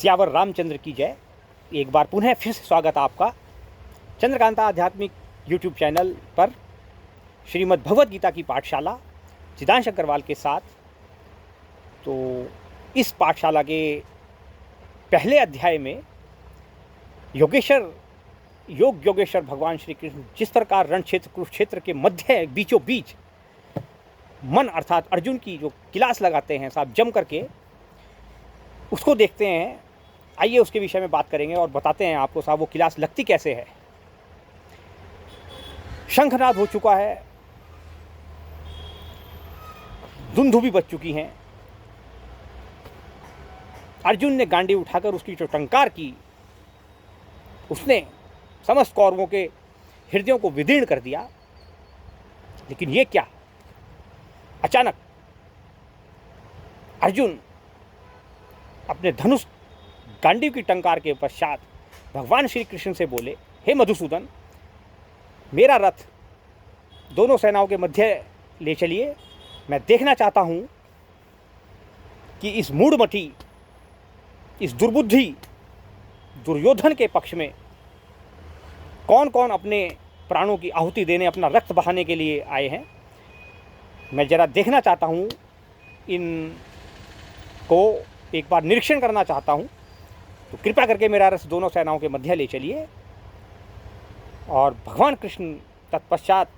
सियावर रामचंद्र की जय। एक बार पुनः फिर से स्वागत आपका चंद्रकांता आध्यात्मिक यूट्यूब चैनल पर श्रीमद् भगवद गीता की पाठशाला चिदांश अग्रवाल के साथ। तो इस पाठशाला के पहले अध्याय में योग योगेश्वर भगवान श्री कृष्ण जिस प्रकार रण क्षेत्र कुरुक्षेत्र के मध्य बीचों बीच मन अर्थात अर्जुन की जो क्लास लगाते हैं साहब जम करके, उसको देखते हैं। आइए उसके विषय में बात करेंगे और बताते हैं आपको साहब वो क्लास लगती कैसे है। शंखनाद हो चुका है, धुंधु भी बज चुकी हैं। अर्जुन ने गांडी उठाकर उसकी जो टंकार की, उसने समस्त कौरवों के हृदयों को विदीर्ण कर दिया। लेकिन ये क्या, अचानक अर्जुन अपने धनुष गांडीव की टंकार के पश्चात भगवान श्री कृष्ण से बोले, हे मधुसूदन, मेरा रथ दोनों सेनाओं के मध्य ले चलिए। मैं देखना चाहता हूं कि इस मूढ़मती, इस दुर्बुद्धि दुर्योधन के पक्ष में कौन कौन अपने प्राणों की आहुति देने, अपना रक्त बहाने के लिए आए हैं। मैं जरा देखना चाहता हूं, इनको एक बार निरीक्षण करना चाहता हूं। तो कृपया करके मेरा रथ दोनों सेनाओं के मध्य ले चलिए। और भगवान कृष्ण तत्पश्चात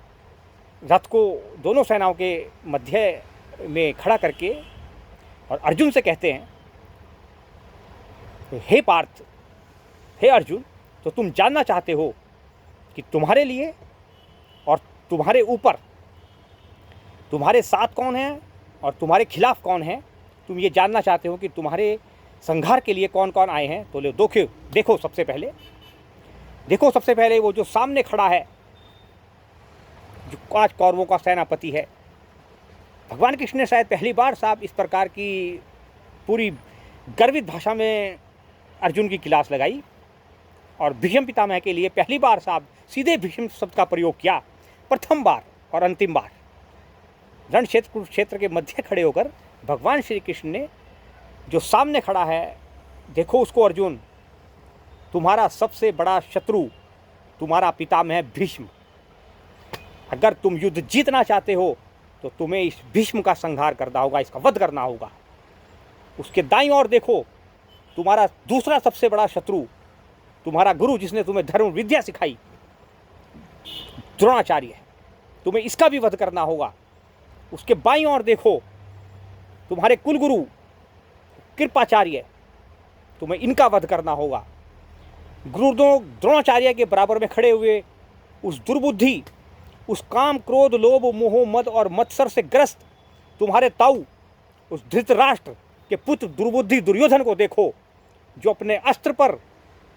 रथ को दोनों सेनाओं के मध्य में खड़ा करके और अर्जुन से कहते हैं, हे पार्थ, हे अर्जुन, तो तुम जानना चाहते हो कि तुम्हारे लिए और तुम्हारे ऊपर, तुम्हारे साथ कौन है और तुम्हारे खिलाफ कौन है। तुम ये जानना चाहते हो कि तुम्हारे संहार के लिए कौन कौन आए हैं। तो ले देखो सबसे पहले वो जो सामने खड़ा है, जो 5 कौरवों का सेनापति है। भगवान कृष्ण ने शायद पहली बार साहब इस प्रकार की पूरी गर्वित भाषा में अर्जुन की क्लास लगाई और भीष्म पितामह के लिए पहली बार साहब सीधे भीष्म शब्द का प्रयोग किया, प्रथम बार और अंतिम बार। रण क्षेत्र कुरुक्षेत्र के मध्य खड़े होकर भगवान श्री कृष्ण ने जो सामने खड़ा है, देखो उसको अर्जुन, तुम्हारा सबसे बड़ा शत्रु तुम्हारा पितामह भीष्म। अगर तुम युद्ध जीतना चाहते हो तो तुम्हें इस भीष्म का संहार करना होगा, इसका वध करना होगा। उसके दाईं ओर देखो, तुम्हारा दूसरा सबसे बड़ा शत्रु, तुम्हारा गुरु जिसने तुम्हें धर्म विद्या सिखाई, द्रोणाचार्य, तुम्हें इसका भी वध करना होगा। उसके बाईं ओर देखो, तुम्हारे कुलगुरु कृपाचार्य, तुम्हें इनका वध करना होगा। गुरु द्रोणाचार्य के बराबर में खड़े हुए उस दुर्बुद्धि, उस काम क्रोध लोभ मोह मद और मत्सर से ग्रस्त तुम्हारे ताऊ, उस धृतराष्ट्र के पुत्र दुर्बुद्धि दुर्योधन को देखो, जो अपने अस्त्र पर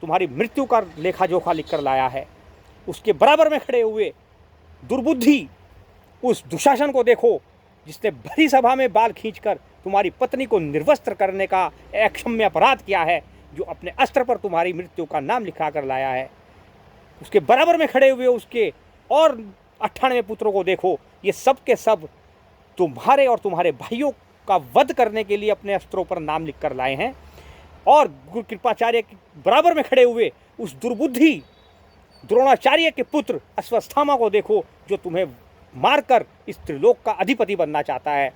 तुम्हारी मृत्यु का लेखा जोखा लिख कर लाया है। उसके बराबर में खड़े हुए दुर्बुद्धि उस दुशासन को देखो, जिसने भरी सभा में बाल खींचकर तुम्हारी पत्नी को निर्वस्त्र करने का अक्षम्य अपराध किया है, जो अपने अस्त्र पर तुम्हारी मृत्यु का नाम लिखा कर लाया है। उसके बराबर में खड़े हुए उसके और 98 पुत्रों को देखो, ये सब के सब तुम्हारे और तुम्हारे भाइयों का वध करने के लिए अपने अस्त्रों पर नाम लिख कर लाए हैं। और गुरु कृपाचार्य के बराबर में खड़े हुए उस दुर्बुद्धि द्रोणाचार्य के पुत्र अश्वत्थामा को देखो, जो तुम्हें मारकर इस त्रिलोक का अधिपति बनना चाहता है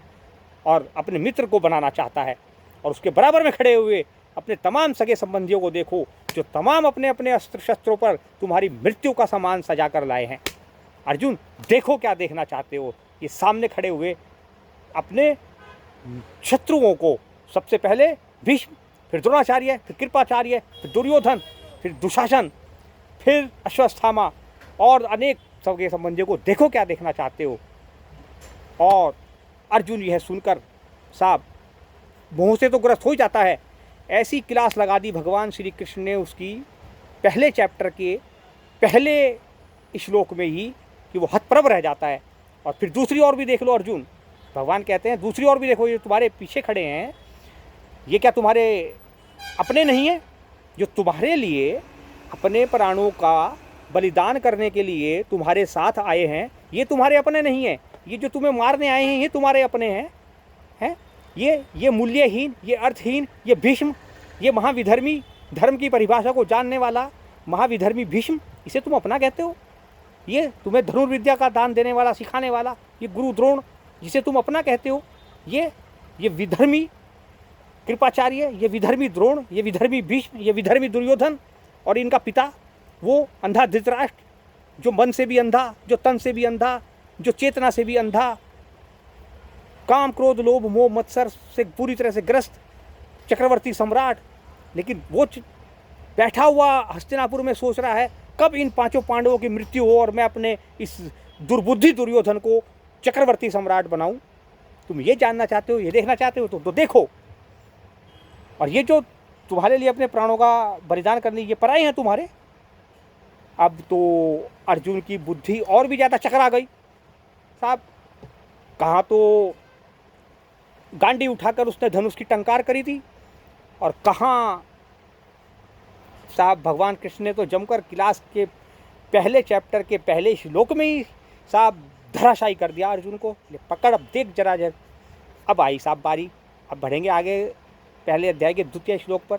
और अपने मित्र को बनाना चाहता है। और उसके बराबर में खड़े हुए अपने तमाम सगे संबंधियों को देखो, जो तमाम अपने अपने अस्त्र शस्त्रों पर तुम्हारी मृत्यु का सामान सजा कर लाए हैं। अर्जुन, देखो क्या देखना चाहते हो। ये सामने खड़े हुए अपने शत्रुओं को, सबसे पहले भीष्म, फिर द्रोणाचार्य, फिर कृपाचार्य, फिर दुर्योधन, फिर दुशासन, फिर अश्वत्थामा और अनेक सगे संबंधियों को देखो क्या देखना चाहते हो। और अर्जुन यह सुनकर साहब मोह से तो ग्रस्त हो ही जाता है। ऐसी क्लास लगा दी भगवान श्री कृष्ण ने उसकी पहले चैप्टर के पहले श्लोक में ही कि वो हतप्रभ रह जाता है। और फिर दूसरी ओर भी देख लो अर्जुन, भगवान कहते हैं दूसरी ओर भी देखो, ये तुम्हारे पीछे खड़े हैं, ये क्या तुम्हारे अपने नहीं है? जो तुम्हारे लिए अपने प्राणों का बलिदान करने के लिए तुम्हारे साथ आए हैं, ये तुम्हारे अपने नहीं है। ये जो तुम्हें मारने आए हैं, ये तुम्हारे अपने हैं। ये मूल्यहीन, ये अर्थहीन, ये भीष्म, ये महाविधर्मी, धर्म की परिभाषा को जानने वाला महाविधर्मी भीष्म, इसे तुम अपना कहते हो? ये तुम्हें धनुर्विद्या का दान देने वाला, सिखाने वाला ये गुरु द्रोण, जिसे तुम अपना कहते हो, ये विधर्मी कृपाचार्य, ये विधर्मी द्रोण, ये विधर्मी भीष्म, ये विधर्मी दुर्योधन, और इनका पिता वो अंधा धृतराष्ट्र, जो मन से भी अंधा, जो तन से भी अंधा, जो चेतना से भी अंधा, काम क्रोध लोभ मोह मत्सर से पूरी तरह से ग्रस्त चक्रवर्ती सम्राट। लेकिन वो बैठा हुआ हस्तिनापुर में सोच रहा है कब इन पांचों पांडवों की मृत्यु हो और मैं अपने इस दुर्बुद्धि दुर्योधन को चक्रवर्ती सम्राट बनाऊं। तुम ये जानना चाहते हो, ये देखना चाहते हो तो देखो। और ये जो तुम्हारे लिए अपने प्राणों का बलिदान करने ये पराए हैं तुम्हारे। अब तो अर्जुन की बुद्धि और भी ज़्यादा चकरा गई साहब। कहाँ तो गांडी उठाकर उसने धनुष की टंकार करी थी, और कहाँ साहब भगवान कृष्ण ने तो जमकर क्लास के पहले चैप्टर के पहले श्लोक में ही साहब धराशायी कर दिया अर्जुन को। ले पकड़, अब देख जरा। अब आई साहब बारी, अब बढ़ेंगे आगे पहले अध्याय के द्वितीय श्लोक पर।